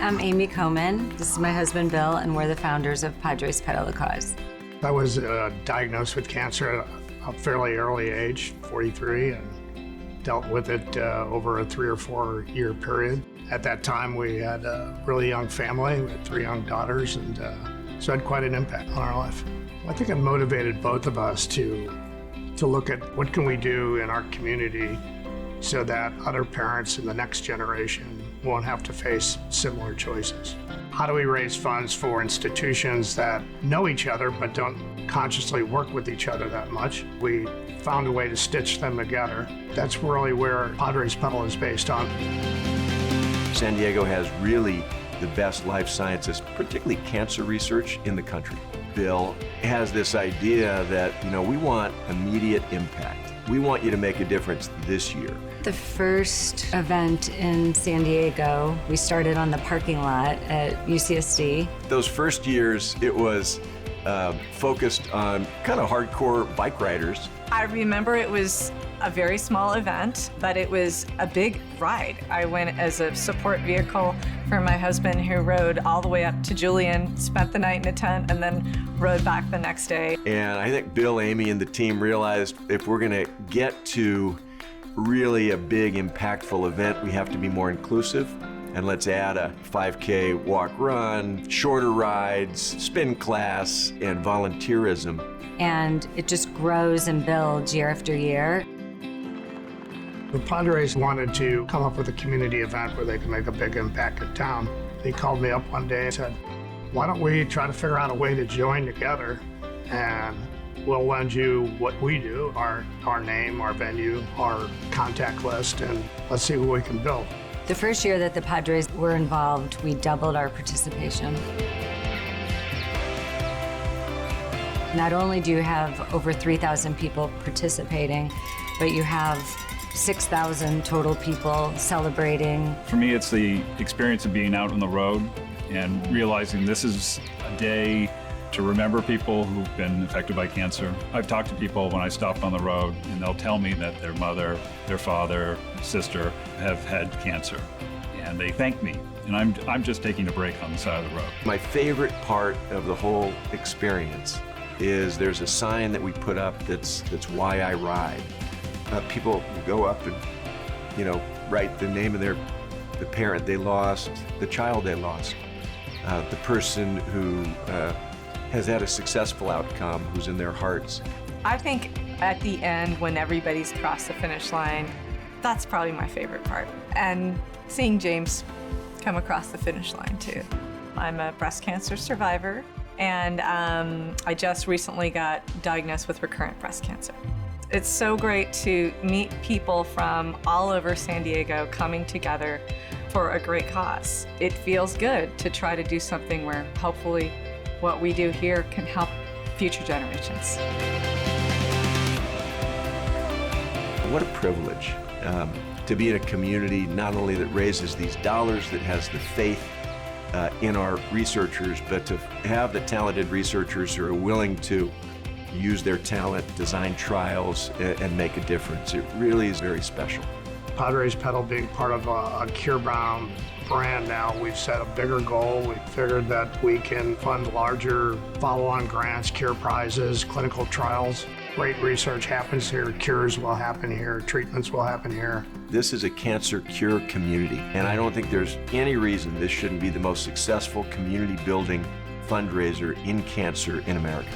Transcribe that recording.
am Amy Coman. This is my husband, Bill, and we're the founders of Padres Pedal the Cause. I was diagnosed with cancer at a fairly early age, 43, and dealt with it over a 3 or 4 year period. At that time, we had a really young family. We had 3 young daughters, and so it had quite an impact on our life. I think it motivated both of us to look at what can we do in our community so that other parents in the next generation won't have to face similar choices. How do we raise funds for institutions that know each other but don't consciously work with each other that much? We found a way to stitch them together. That's really where Padres Pedal is based on. San Diego has really the best life sciences, particularly cancer research, in the country. Bill has this idea that, we want immediate impact. We want you to make a difference this year. The first event in San Diego, we started on the parking lot at UCSD. Those first years, it was focused on kind of hardcore bike riders. I remember it was a very small event, but it was a big ride. I went as a support vehicle for my husband, who rode all the way up to Julian, spent the night in a tent, and then rode back the next day. And I think Bill, Amy, and the team realized if we're gonna get to really a big, impactful event, we have to be more inclusive. And let's add a 5K walk-run, shorter rides, spin class, and volunteerism. And it just grows and builds year after year. The Padres wanted to come up with a community event where they could make a big impact in town. They called me up one day and said, why don't we try to figure out a way to join together, and we'll lend you what we do, our name, our venue, our contact list, and let's see what we can build. The first year that the Padres were involved, we doubled our participation. Not only do you have over 3,000 people participating, but you have 6,000 total people celebrating. For me, it's the experience of being out on the road and realizing this is a day to remember people who've been affected by cancer. I've talked to people when I stop on the road, and they'll tell me that their mother, their father, sister have had cancer, and they thank me. And I'm just taking a break on the side of the road. My favorite part of the whole experience is there's a sign that we put up that's why I ride. People will go up and, write the name of the parent they lost, the child they lost, the person who has had a successful outcome, who's in their hearts. I think at the end, when everybody's crossed the finish line, that's probably my favorite part. And seeing James come across the finish line too. I'm a breast cancer survivor, and I just recently got diagnosed with recurrent breast cancer. It's so great to meet people from all over San Diego coming together for a great cause. It feels good to try to do something where hopefully what we do here can help future generations. What a privilege to be in a community not only that raises these dollars, that has the faith in our researchers, but to have the talented researchers who are willing to use their talent, design trials, and make a difference. It really is very special. Padres Pedal being part of a Curebound brand now, we've set a bigger goal. We figured that we can fund larger follow-on grants, cure prizes, clinical trials. Great research happens here, cures will happen here, treatments will happen here. This is a cancer cure community, and I don't think there's any reason this shouldn't be the most successful community building fundraiser in cancer in America.